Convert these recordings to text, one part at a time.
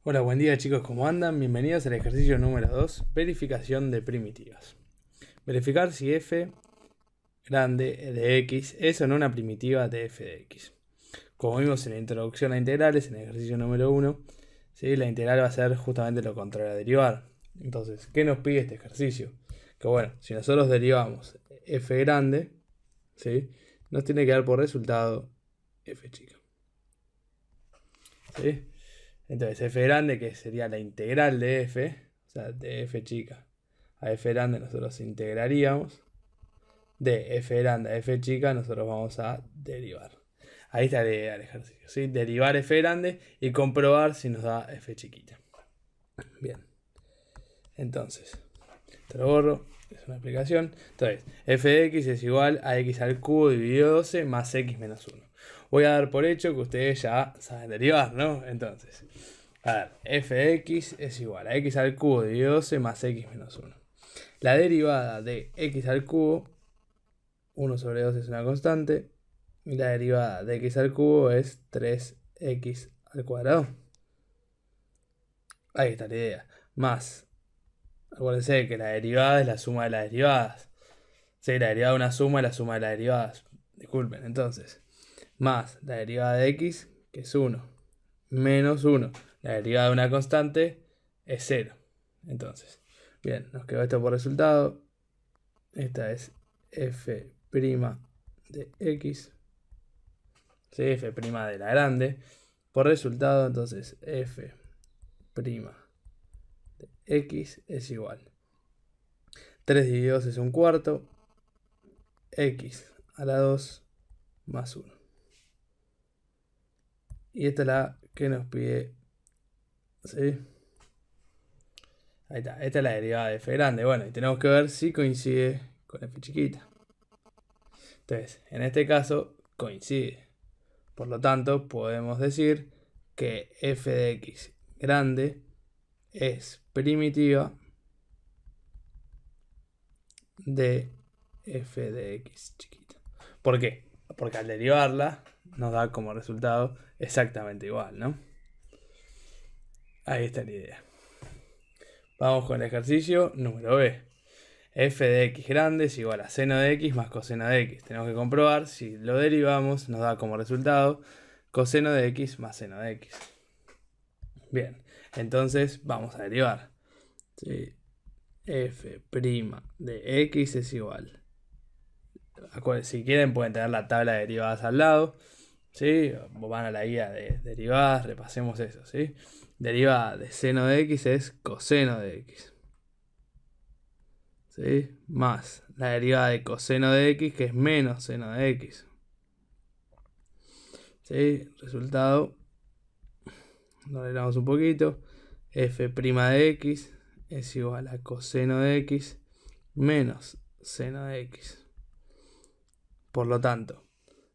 Hola, buen día chicos, ¿cómo andan? Bienvenidos al ejercicio número 2, verificación de primitivas. Verificar si f grande de x es o no una primitiva de f de x. Como vimos en la introducción a integrales, en el ejercicio número 1, ¿sí? La integral va a ser justamente lo contrario a derivar. Entonces, ¿qué nos pide este ejercicio? Que bueno, si nosotros derivamos f grande, ¿sí? Nos tiene que dar por resultado f chica. ¿Sí? Entonces f grande, que sería la integral de f, o sea, de f chica a f grande nosotros integraríamos. De f grande a f chica nosotros vamos a derivar. Ahí está la idea del ejercicio, ¿sí? Derivar f grande y comprobar si nos da f chiquita. Bien. Entonces, te lo borro, es una explicación. Entonces, f de x es igual a x al cubo dividido 12 más x menos 1. Voy a dar por hecho que ustedes ya saben derivar, ¿no? Entonces, a ver, f de x es igual a x al cubo dividido 12 más x menos 1. La derivada de x al cubo, 1 sobre 2 es una constante, y la derivada de x al cubo es 3x al cuadrado. Ahí está la idea. Más, acuérdense que la derivada es la suma de las derivadas. Sí, la derivada de una suma es la suma de las derivadas. Disculpen, entonces. Más la derivada de x, que es 1, menos 1. La derivada de una constante es 0. Entonces, bien, nos quedó esto por resultado. Esta es f' de x. Sí, f' de la grande. Por resultado, entonces, f' de x es igual. 3 dividido 2 es un cuarto. X a la 2 más 1. Y esta es la que nos pide. ¿Sí? Ahí está. Esta es la derivada de f grande. Bueno, y tenemos que ver si coincide con f chiquita. Entonces, en este caso, coincide. Por lo tanto, podemos decir que f de x grande es primitiva de f de x chiquita. ¿Por qué? Porque al derivarla nos da como resultado exactamente igual, ¿no? Ahí está la idea. Vamos con el ejercicio número B. F de x grande es igual a seno de x más coseno de x. Tenemos que comprobar si lo derivamos, nos da como resultado coseno de x más seno de x. Bien, entonces vamos a derivar. ¿Sí? F' de x es igual. Si quieren pueden tener la tabla de derivadas al lado. ¿Sí? Van a la guía de derivadas, repasemos eso. ¿Sí? Derivada de seno de x es coseno de x. ¿Sí? Más la derivada de coseno de x, que es menos seno de x. ¿Sí? Resultado, lo arreglamos un poquito. F' de x es igual a coseno de x menos seno de x. Por lo tanto,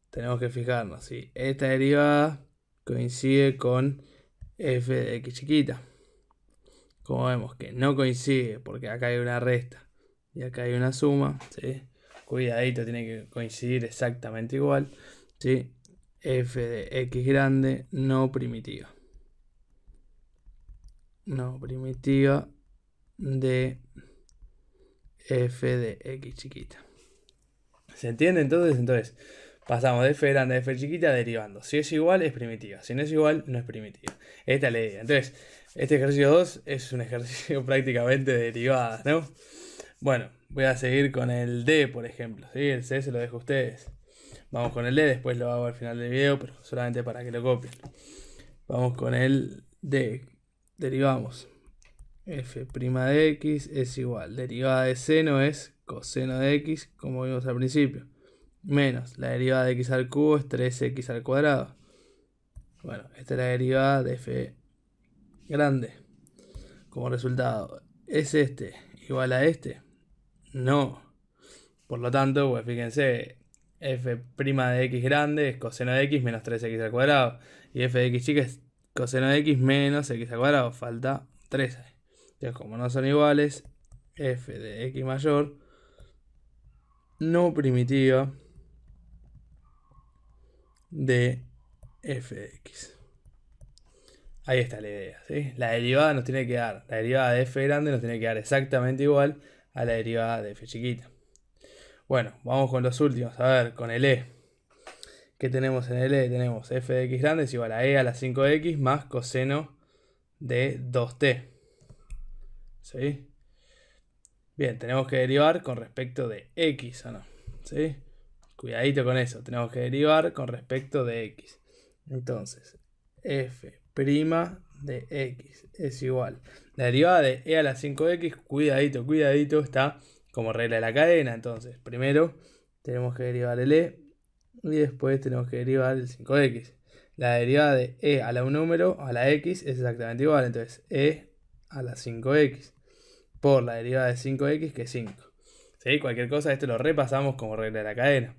tenemos que fijarnos si esta derivada coincide con f de x chiquita. Como vemos que no coincide porque acá hay una resta y acá hay una suma, ¿sí? Cuidadito, tiene que coincidir exactamente igual, ¿sí? F de x grande no primitiva. No primitiva de f de x chiquita. ¿Se entiende entonces? Entonces, pasamos de f grande a f chiquita derivando. Si es igual, es primitiva. Si no es igual, no es primitiva. Esta es la idea. Entonces, este ejercicio 2 es un ejercicio prácticamente de derivadas, ¿no? Bueno, voy a seguir con el D, por ejemplo. ¿Sí? El C se lo dejo a ustedes. Vamos con el D, después lo hago al final del video, pero solamente para que lo copien. Vamos con el D. Derivamos. F' de x es igual. Derivada de seno es coseno de x, como vimos al principio. Menos la derivada de x al cubo es 3x al cuadrado. Bueno, esta es la derivada de f grande. Como resultado, ¿es este igual a este? No. Por lo tanto, pues fíjense, f' de x grande es coseno de x menos 3x al cuadrado. Y f de x chica es coseno de x menos x al cuadrado. Falta 3. Entonces, como no son iguales, f de x mayor no primitiva de f de x. Ahí está la idea, ¿sí? La derivada nos tiene que dar, la derivada de f grande nos tiene que dar exactamente igual a la derivada de f chiquita. Bueno, vamos con los últimos. A ver, con el e. ¿Qué tenemos en el e? Tenemos f de x grande es igual a e a la 5x más coseno de 2t. ¿Sí? Bien, tenemos que derivar con respecto de x, ¿o no? ¿Sí? Cuidadito con eso, tenemos que derivar con respecto de x. Entonces, f' de x es igual. La derivada de e a la 5x, cuidadito, cuidadito, está como regla de la cadena. Entonces, primero tenemos que derivar el e y después tenemos que derivar el 5x. La derivada de e a la un número a la x es exactamente igual. Entonces, e a la 5x por la derivada de 5x que es 5. ¿Sí? Cualquier cosa, esto lo repasamos como regla de la cadena.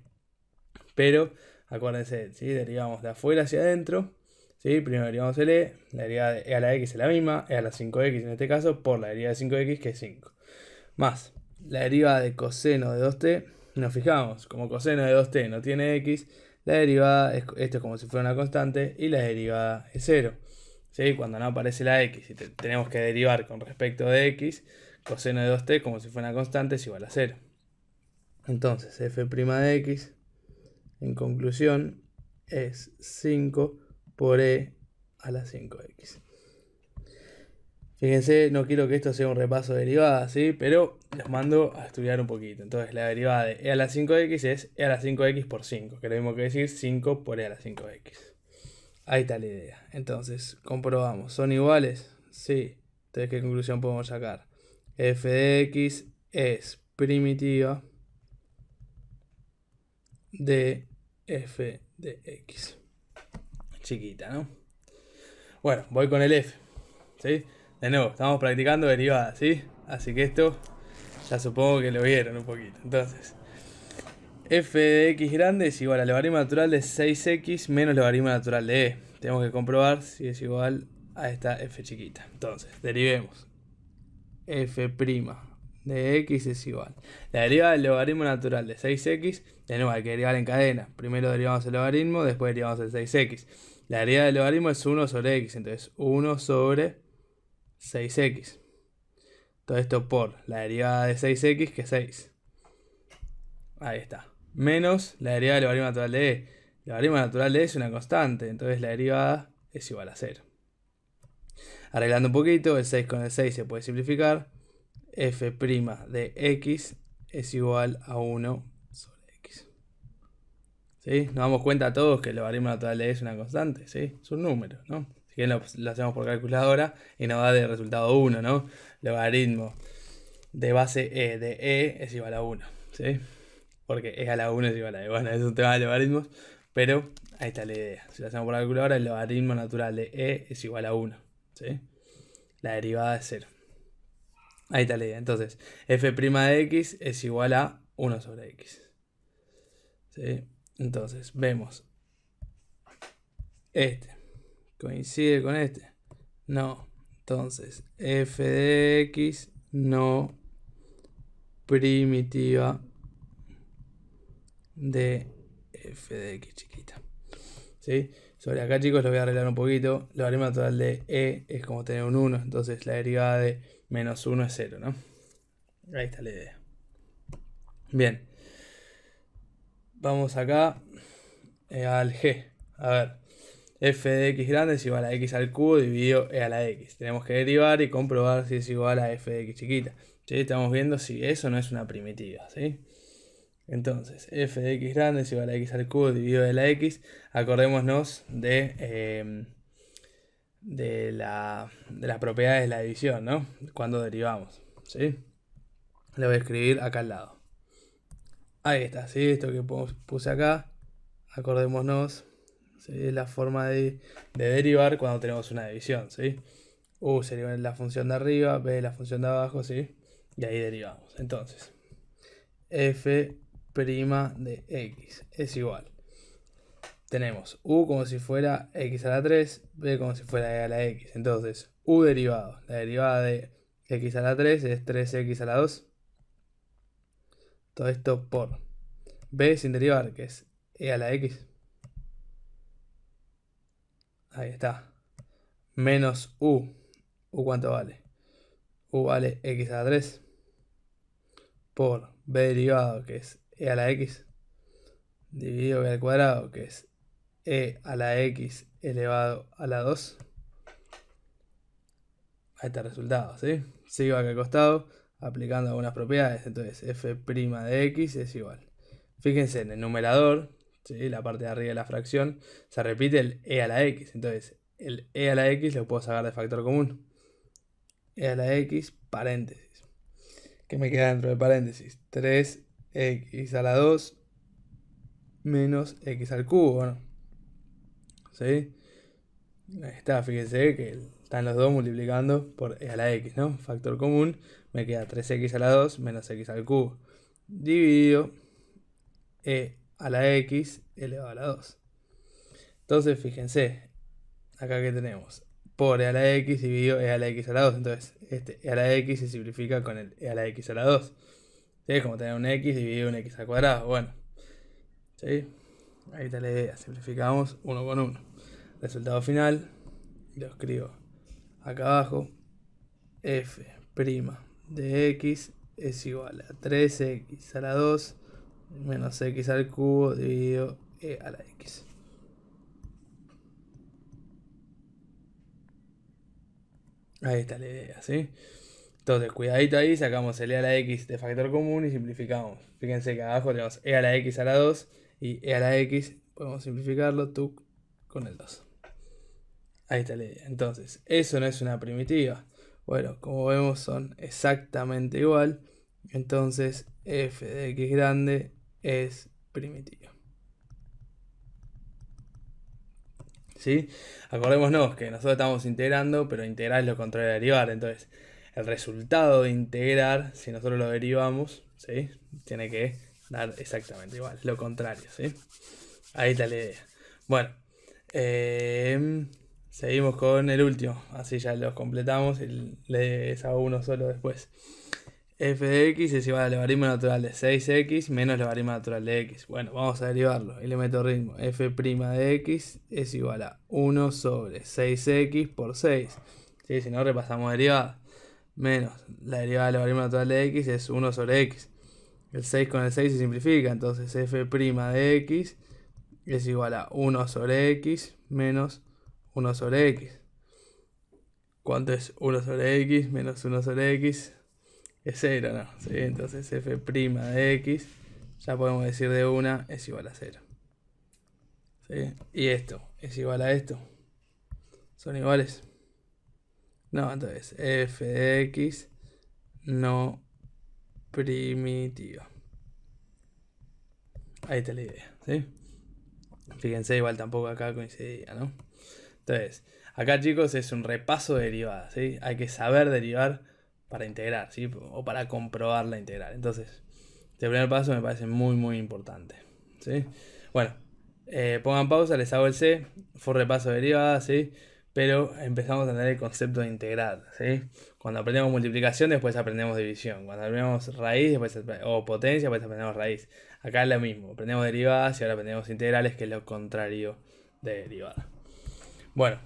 Pero acuérdense, ¿sí? Derivamos de afuera hacia adentro. ¿Sí? Primero derivamos el e, la derivada de e a la x es la misma, e a la 5x en este caso, por la derivada de 5x que es 5. Más la derivada de coseno de 2t, nos fijamos, como coseno de 2t no tiene x, la derivada, esto es como si fuera una constante, y la derivada es 0. ¿Sí? Cuando no aparece la x y tenemos que derivar con respecto de x, coseno de 2t como si fuera una constante es igual a 0. Entonces f' de x, en conclusión, es 5 por e a la 5x. Fíjense, no quiero que esto sea un repaso de derivadas, ¿sí? Pero los mando a estudiar un poquito. Entonces la derivada de e a la 5x es e a la 5x por 5, que es lo mismo que decir 5 por e a la 5x. Ahí está la idea. Entonces, comprobamos. ¿Son iguales? Sí. Entonces, ¿qué conclusión podemos sacar? F de x es primitiva de f de x. Chiquita, ¿no? Bueno, voy con el f. ¿Sí? De nuevo, estamos practicando derivadas, ¿sí? Así que esto ya supongo que lo vieron un poquito. Entonces, f de x grande es igual al logaritmo natural de 6x menos logaritmo natural de e. Tenemos que comprobar si es igual a esta f chiquita. Entonces, derivemos. F' de x es igual. La derivada del logaritmo natural de 6x, de nuevo hay que derivar en cadena. Primero derivamos el logaritmo, después derivamos el 6x. La derivada del logaritmo es 1 sobre x, entonces 1 sobre 6x. Todo esto por la derivada de 6x, que es 6. Ahí está. Menos la derivada del logaritmo natural de e. El logaritmo natural de e es una constante, entonces la derivada es igual a 0. Arreglando un poquito, el 6 con el 6 se puede simplificar. F' de x es igual a 1 sobre x. ¿Sí? Nos damos cuenta todos que el logaritmo natural de e es una constante, ¿sí? Es un número, ¿no? Si bien lo hacemos por calculadora y nos da de resultado 1, ¿no? Logaritmo de base e de e es igual a 1, ¿sí? Porque e a la 1 es igual a e. Bueno, es un tema de logaritmos, pero ahí está la idea. Si lo hacemos por calculadora, el logaritmo natural de e es igual a 1, ¿sí? La derivada es 0. Ahí está la idea. Entonces, f' de x es igual a 1 sobre x. ¿Sí? Entonces, vemos. Este. ¿Coincide con este? No. Entonces, f de x no primitiva de f de x chiquita. ¿Sí? Sobre acá, chicos, lo voy a arreglar un poquito. El logaritmo natural de e es como tener un 1. Entonces, la derivada de menos 1 es 0, ¿no? Ahí está la idea. Bien. Vamos acá al g. A ver. F de x grande es igual a x al cubo dividido e a la x. Tenemos que derivar y comprobar si es igual a f de x chiquita. ¿Sí? Estamos viendo si eso no es una primitiva, ¿sí? Entonces, f de x grande es igual a x al cubo dividido e a la x. Acordémonos de las propiedades de la división, ¿no? Cuando derivamos, ¿sí? Lo voy a escribir acá al lado. Ahí está, ¿sí? Esto que puse acá. Acordémonos. ¿Sí? Es la forma de derivar cuando tenemos una división, ¿sí? U sería la función de arriba, B la función de abajo, ¿sí? Y ahí derivamos. Entonces, f' de x es igual. Tenemos u como si fuera x a la 3, b como si fuera e a la x. Entonces, u derivado. La derivada de x a la 3 es 3x a la 2. Todo esto por b sin derivar, que es e a la x. Ahí está. menos u. ¿U cuánto vale? U vale x a la 3 por b derivado, que es e a la x, dividido b al cuadrado, que es e a la x elevado a la 2. Ahí está el resultado, ¿sí? Sigo acá al costado, aplicando algunas propiedades. Entonces, f' de x es igual. Fíjense, en el numerador, ¿sí? La parte de arriba de la fracción, se repite el e a la x. Entonces, el e a la x lo puedo sacar de factor común. E a la x, paréntesis. ¿Qué me queda dentro de paréntesis? 3x a la 2 menos x al cubo, bueno. ¿Sí? Ahí está, fíjense que están los dos multiplicando por e a la x, ¿no? Factor común, me queda 3x a la 2 menos x al cubo. Dividido e a la x elevado a la 2. Entonces, fíjense, acá que tenemos por e a la x dividido e a la x a la 2. Entonces, este e a la x se simplifica con el e a la x a la 2. ¿Sí? Es como tener un x dividido un x al cuadrado. Bueno, ¿sí? Ahí está la idea. Simplificamos 1 con 1. Resultado final, lo escribo acá abajo. F' de x es igual a 3x a la 2 menos x al cubo dividido e a la x. Ahí está la idea, ¿sí? Entonces, cuidadito ahí, sacamos el e a la x de factor común y simplificamos. Fíjense que abajo tenemos e a la x a la 2 y e a la x, podemos simplificarlo tú con el 2. Ahí está la idea. Entonces, eso no es una primitiva. Bueno, como vemos son exactamente igual. Entonces, f de x grande es primitiva. ¿Sí? Acordémonos que nosotros estamos integrando, pero integrar es lo contrario de derivar. Entonces, el resultado de integrar, si nosotros lo derivamos, ¿sí? Tiene que dar exactamente igual, lo contrario, ¿sí? Ahí está la idea. Bueno, seguimos con el último, así ya los completamos y les hago uno solo después. F de x es igual al logaritmo natural de 6x menos el logaritmo natural de x. Bueno, vamos a derivarlo y le meto ritmo. F' de x es igual a 1 sobre 6x por 6. ¿Sí? Si no, repasamos derivada. Menos la derivada del logaritmo natural de x es 1 sobre x. El 6 con el 6 se simplifica, entonces f' de x es igual a 1 sobre x menos 1 sobre x. ¿Cuánto es 1 sobre x menos 1 sobre x? Es 0, ¿no? ¿Sí? Entonces f' de x, ya podemos decir de una, es igual a 0. ¿Sí? Y esto es igual a esto. ¿Son iguales? No, entonces f de x no primitiva. Ahí está la idea, ¿sí? Fíjense, igual tampoco acá coincidía, ¿no? Entonces, acá chicos es un repaso de derivadas, ¿sí? Hay que saber derivar para integrar, ¿sí? O para comprobar la integral. Entonces, este primer paso me parece muy, muy importante, ¿sí? Bueno, pongan pausa, les hago el C. Fue un repaso de derivadas, ¿sí? Pero empezamos a tener el concepto de integral, ¿sí? Cuando aprendemos multiplicación, después aprendemos división. Cuando aprendemos raíz, después, o potencia, después aprendemos raíz. Acá es lo mismo, aprendemos derivadas y ahora aprendemos integrales, que es lo contrario de derivada. Bueno,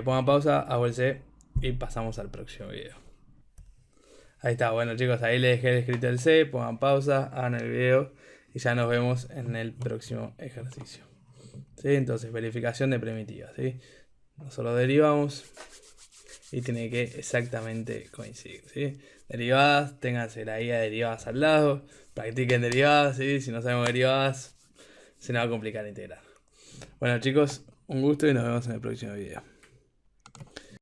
pongan pausa, hago el C y pasamos al próximo video. Ahí está, bueno chicos, ahí les dejé escrito el C, pongan pausa, hagan el video y ya nos vemos en el próximo ejercicio. ¿Sí? Entonces, verificación de primitivas, ¿sí? Nosotros derivamos y tiene que exactamente coincidir, ¿sí? Derivadas, ténganse la guía de derivadas al lado, practiquen derivadas, ¿sí? Si no sabemos derivadas, se nos va a complicar integrar. Bueno chicos, un gusto y nos vemos en el próximo video.